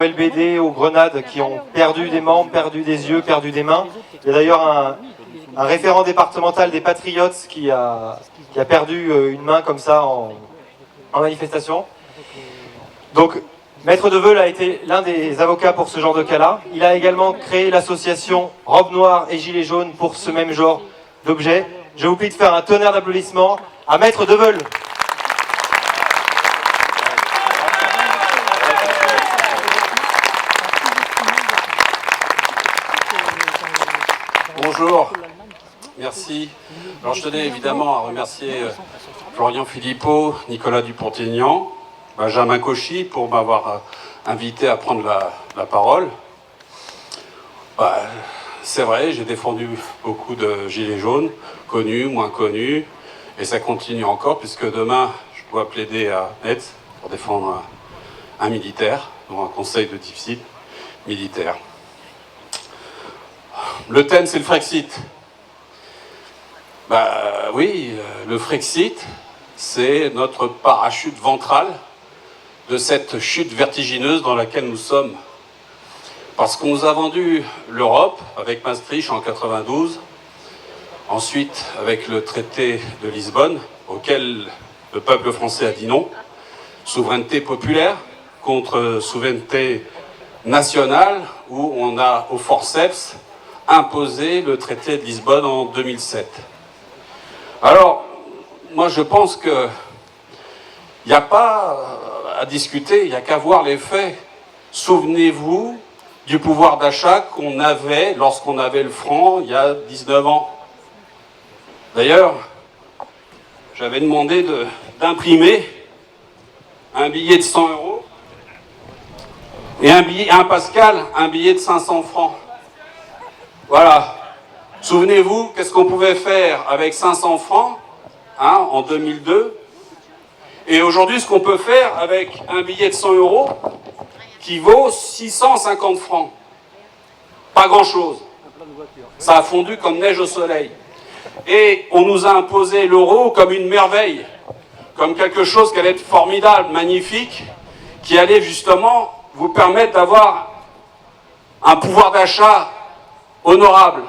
LBD, aux grenades, qui ont perdu des membres, perdu des yeux, perdu des mains. Il y a d'ailleurs un référent départemental des Patriotes qui a perdu une main comme ça en manifestation. Donc, Maître Deveul a été l'un des avocats pour ce genre de cas-là. Il a également créé l'association Robe Noire et Gilets Jaunes pour ce même genre d'objet. Je vous prie de faire un tonnerre d'applaudissements à Maître Deveul. Bonjour, merci. Alors je tenais évidemment à remercier Florian Philippot, Nicolas Dupont-Aignan, Benjamin Cauchy pour m'avoir invité à prendre la parole. C'est vrai, j'ai défendu beaucoup de gilets jaunes, connus, moins connus, et ça continue encore puisque demain je dois plaider à Metz pour défendre un militaire, dans un conseil de discipline militaire. Le thème, c'est le Frexit. Oui, le Frexit, c'est notre parachute ventral de cette chute vertigineuse dans laquelle nous sommes. Parce qu'on nous a vendu l'Europe avec Maastricht en 92, ensuite avec le traité de Lisbonne, auquel le peuple français a dit non, souveraineté populaire contre souveraineté nationale, où on a au forceps imposé le traité de Lisbonne en 2007. Alors, moi je pense qu'il n'y a pas à discuter, il n'y a qu'à voir les faits. Souvenez-vous du pouvoir d'achat qu'on avait lorsqu'on avait le franc il y a 19 ans. D'ailleurs, j'avais demandé d'imprimer un billet de 100 € et un Pascal, un billet de 500 francs. Voilà. Souvenez-vous, qu'est-ce qu'on pouvait faire avec 500 francs en 2002 et aujourd'hui ce qu'on peut faire avec un billet de 100 € qui vaut 650 francs. Pas grand-chose. Ça a fondu comme neige au soleil. Et on nous a imposé l'euro comme une merveille, comme quelque chose qui allait être formidable, magnifique, qui allait justement vous permettre d'avoir un pouvoir d'achat honorable.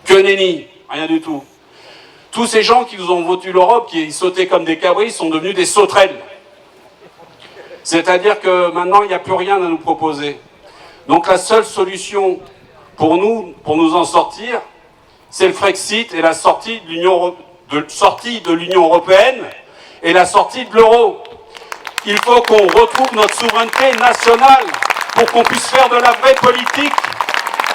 Que nenni, rien du tout. Tous ces gens qui nous ont voté l'Europe, qui sautaient comme des cabris, sont devenus des sauterelles. C'est-à-dire que maintenant, il n'y a plus rien à nous proposer. Donc la seule solution pour nous en sortir, c'est le Frexit et la sortie de l'Union européenne et la sortie de l'euro. Il faut qu'on retrouve notre souveraineté nationale pour qu'on puisse faire de la vraie politique,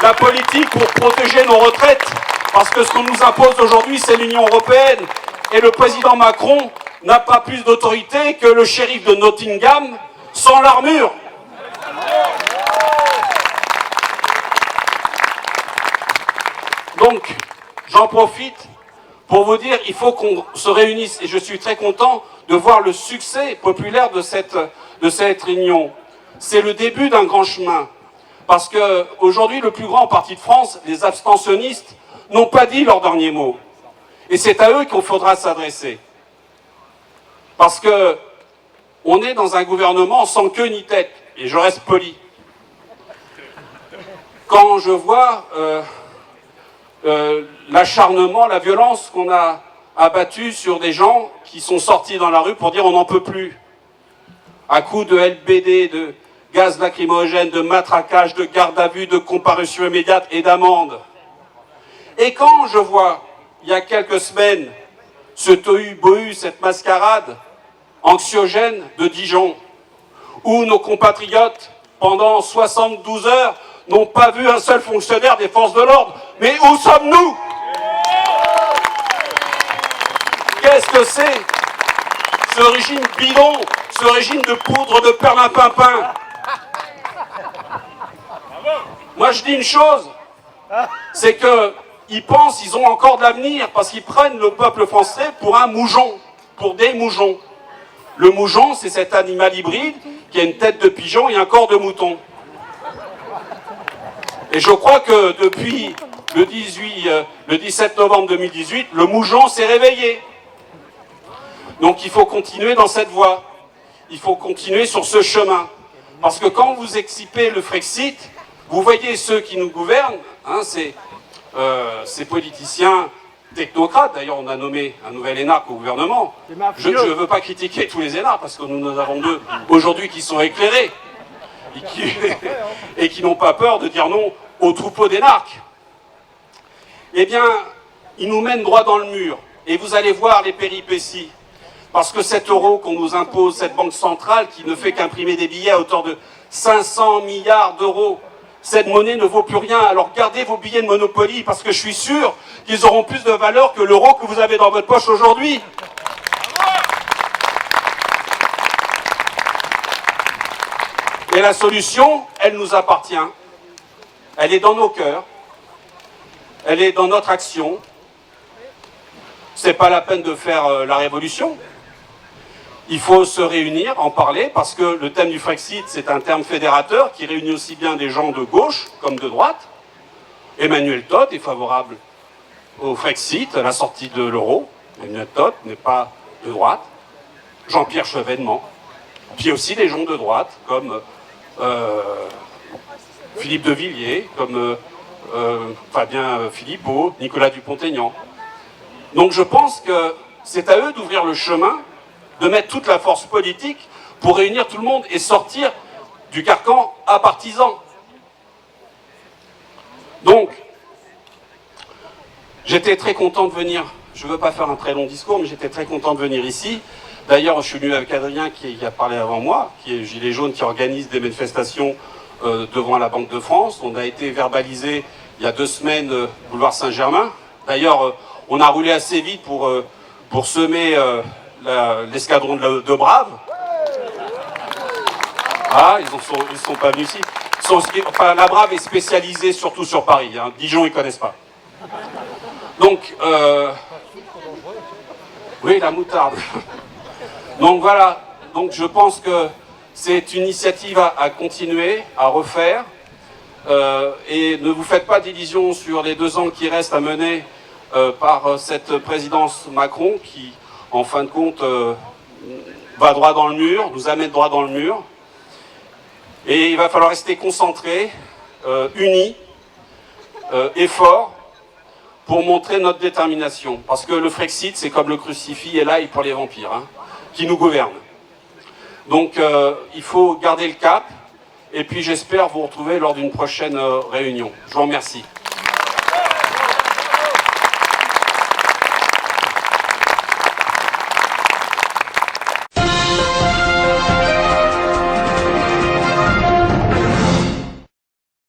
la politique pour protéger nos retraites. Parce que ce qu'on nous impose aujourd'hui, c'est l'Union européenne. Et le président Macron n'a pas plus d'autorité que le shérif de Nottingham sans l'armure. Donc, j'en profite pour vous dire, il faut qu'on se réunisse. Et je suis très content de voir le succès populaire de cette réunion. C'est le début d'un grand chemin. Parce qu'aujourd'hui, le plus grand parti de France, les abstentionnistes, n'ont pas dit leur dernier mot. Et c'est à eux qu'il faudra s'adresser. Parce que on est dans un gouvernement sans queue ni tête. Et je reste poli. Quand je vois l'acharnement, la violence qu'on a abattue sur des gens qui sont sortis dans la rue pour dire on n'en peut plus. À coups de LBD, de gaz lacrymogène, de matraquage, de garde à vue, de comparution immédiate et d'amende. Et quand je vois, il y a quelques semaines, ce tohu-bohu, cette mascarade anxiogène de Dijon, où nos compatriotes, pendant 72 heures, n'ont pas vu un seul fonctionnaire des forces de l'ordre. Mais où sommes-nous? Qu'est-ce que c'est ce régime bidon, ce régime de poudre de perlimpinpin? Moi je dis une chose, c'est qu'ils pensent qu'ils ont encore de l'avenir parce qu'ils prennent le peuple français pour un moujon, pour des moujons. Le moujon, c'est cet animal hybride qui a une tête de pigeon et un corps de mouton. Et je crois que depuis le 17 novembre 2018, le moujon s'est réveillé. Donc il faut continuer dans cette voie. Il faut continuer sur ce chemin. Parce que quand vous excipez le Frexit, vous voyez ceux qui nous gouvernent, hein, ces politiciens technocrates. D'ailleurs, on a nommé un nouvel énarque au gouvernement. Je ne veux pas critiquer tous les énarques, parce que nous en avons deux aujourd'hui qui sont éclairés et qui n'ont pas peur de dire non au troupeau d'énarques. Eh bien, ils nous mènent droit dans le mur. Et vous allez voir les péripéties. Parce que cet euro qu'on nous impose, cette banque centrale qui ne fait qu'imprimer des billets à hauteur de 500 milliards d'euros, cette monnaie ne vaut plus rien. Alors gardez vos billets de Monopoly, parce que je suis sûr qu'ils auront plus de valeur que l'euro que vous avez dans votre poche aujourd'hui. Et la solution, elle nous appartient. Elle est dans nos cœurs. Elle est dans notre action. C'est pas la peine de faire la révolution. Il faut se réunir, en parler, parce que le thème du Frexit, c'est un terme fédérateur qui réunit aussi bien des gens de gauche comme de droite. Emmanuel Todt est favorable au Frexit, à la sortie de l'euro. Emmanuel Todt n'est pas de droite. Jean-Pierre Chevènement. Puis aussi des gens de droite, comme Philippe de Villiers, comme Fabien Philippot, Nicolas Dupont-Aignan. Donc je pense que c'est à eux d'ouvrir le chemin, de mettre toute la force politique pour réunir tout le monde et sortir du carcan apartisan. Donc, j'étais très content de venir, je ne veux pas faire un très long discours, mais j'étais très content de venir ici. D'ailleurs, je suis venu avec Adrien qui a parlé avant moi, qui est Gilets jaunes, qui organise des manifestations devant la Banque de France. On a été verbalisé il y a 2 semaines, boulevard Saint-Germain. D'ailleurs, on a roulé assez vite pour semer l'escadron de Braves. Ah, ils sont pas venus ici. Enfin, la Brave est spécialisée surtout sur Paris. Hein. Dijon, ils connaissent pas. Donc, oui, la moutarde. Donc voilà. Donc je pense que c'est une initiative à continuer, à refaire. Et ne vous faites pas d'illusions sur les 2 ans qui restent à mener par cette présidence Macron qui, en fin de compte, va droit dans le mur, nous amène droit dans le mur. Et il va falloir rester concentrés, unis et forts pour montrer notre détermination. Parce que le Frexit, c'est comme le crucifix et l'ail pour les vampires, hein, qui nous gouvernent. Donc il faut garder le cap. Et puis j'espère vous retrouver lors d'une prochaine réunion. Je vous remercie.